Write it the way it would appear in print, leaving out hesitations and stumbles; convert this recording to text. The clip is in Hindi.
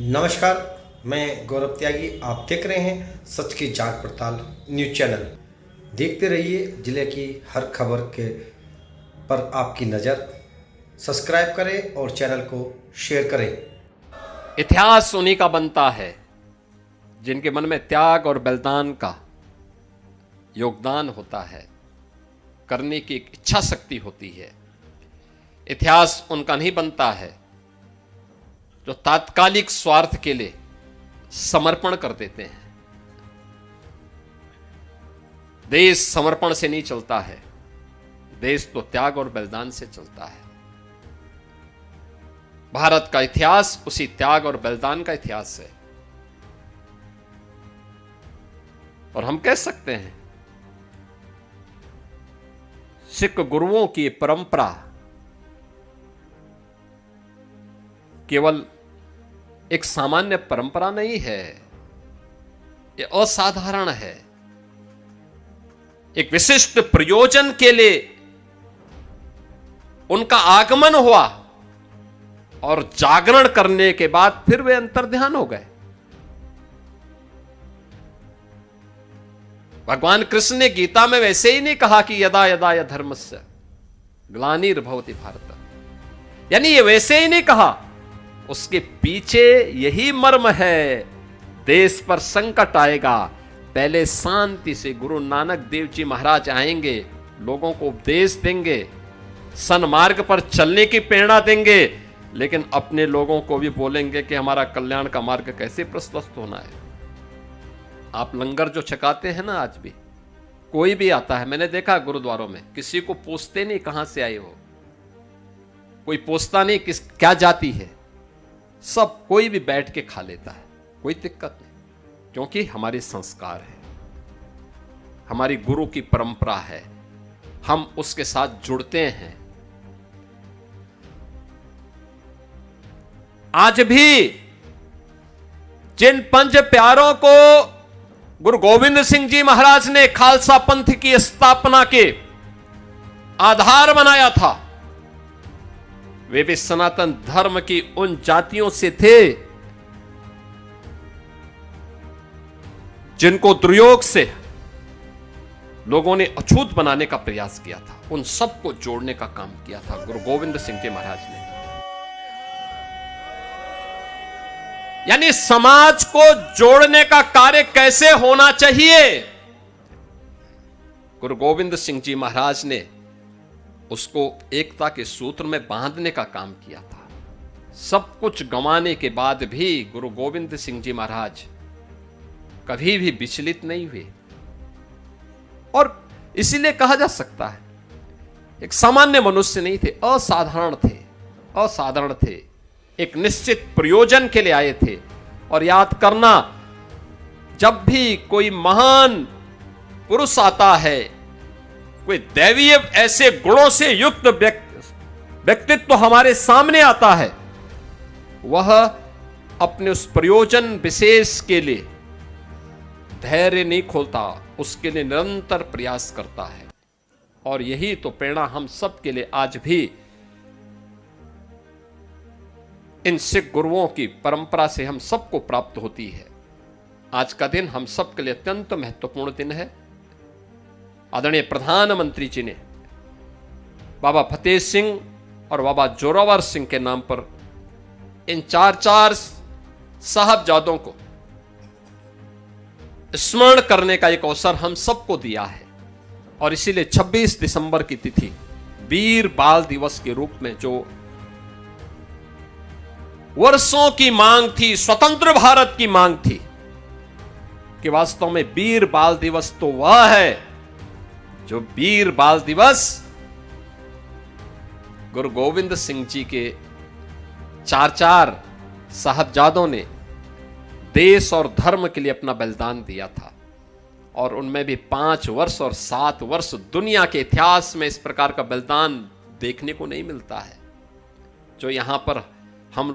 नमस्कार, मैं गौरव त्यागी। आप देख रहे हैं सच की जांच पड़ताल न्यूज चैनल। देखते रहिए जिले की हर खबर के पर आपकी नज़र। सब्सक्राइब करें और चैनल को शेयर करें। इतिहास उन्हीं का बनता है जिनके मन में त्याग और बलिदान का योगदान होता है, करने की एक इच्छा शक्ति होती है। इतिहास उनका नहीं बनता है जो तात्कालिक स्वार्थ के लिए समर्पण कर देते हैं। देश समर्पण से नहीं चलता है, देश तो त्याग और बलिदान से चलता है। भारत का इतिहास उसी त्याग और बलिदान का इतिहास है। और हम कह सकते हैं सिख गुरुओं की परंपरा केवल एक सामान्य परंपरा नहीं है, यह असाधारण है। एक विशिष्ट प्रयोजन के लिए उनका आगमन हुआ और जागरण करने के बाद फिर वे अंतर्ध्यान हो गए। भगवान कृष्ण ने गीता में वैसे ही नहीं कहा कि यदा यदा य धर्मस्य ग्लानिर्भवति भारत, यानी ये वैसे ही नहीं कहा। उसके पीछे यही मर्म है, देश पर संकट आएगा, पहले शांति से गुरु नानक देव जी महाराज आएंगे, लोगों को उपदेश देंगे, सन्मार्ग पर चलने की प्रेरणा देंगे, लेकिन अपने लोगों को भी बोलेंगे कि हमारा कल्याण का मार्ग कैसे प्रशस्त होना है। आप लंगर जो छकाते हैं ना, आज भी कोई भी आता है, मैंने देखा गुरुद्वारों में, किसी को पूछते नहीं कहां से आए हो, कोई पूछता नहीं किस क्या जाति है, सब कोई भी बैठ के खा लेता है, कोई दिक्कत नहीं, क्योंकि हमारे संस्कार है, हमारी गुरु की परंपरा है, हम उसके साथ जुड़ते हैं। आज भी जिन पंच प्यारों को गुरु गोविंद सिंह जी महाराज ने खालसा पंथ की स्थापना के आधार बनाया था, वे भी सनातन धर्म की उन जातियों से थे जिनको दुर्योग से लोगों ने अछूत बनाने का प्रयास किया था। उन सबको जोड़ने का काम किया था गुरु गोविंद सिंह जी महाराज ने। यानी समाज को जोड़ने का कार्य कैसे होना चाहिए, गुरु गोविंद सिंह जी महाराज ने उसको एकता के सूत्र में बांधने का काम किया था। सब कुछ गंवाने के बाद भी गुरु गोविंद सिंह जी महाराज कभी भी विचलित नहीं हुए, और इसीलिए कहा जा सकता है एक सामान्य मनुष्य नहीं थे, असाधारण थे, एक निश्चित प्रयोजन के लिए आए थे। और याद करना, जब भी कोई महान पुरुष आता है, कोई दैवीय ऐसे गुणों से युक्त व्यक्तित्व हमारे सामने आता है, वह अपने उस प्रयोजन विशेष के लिए धैर्य नहीं खोलता, उसके लिए निरंतर प्रयास करता है। और यही तो प्रेरणा हम सब के लिए आज भी इन सिख गुरुओं की परंपरा से हम सबको प्राप्त होती है। आज का दिन हम सब के लिए अत्यंत महत्वपूर्ण दिन है। आदरणीय प्रधानमंत्री जी ने बाबा फतेह सिंह और बाबा जोरावर सिंह के नाम पर इन चार साहबजादों को स्मरण करने का एक अवसर हम सबको दिया है। और इसीलिए 26 दिसंबर की तिथि वीर बाल दिवस के रूप में, जो वर्षों की मांग थी, स्वतंत्र भारत की मांग थी, कि वास्तव में वीर बाल दिवस तो वह है जो वीर बाल दिवस गुरु गोविंद सिंह जी के चार साहबजादों ने देश और धर्म के लिए अपना बलिदान दिया था। और उनमें भी 5 वर्ष और 7 वर्ष, दुनिया के इतिहास में इस प्रकार का बलिदान देखने को नहीं मिलता है जो यहां पर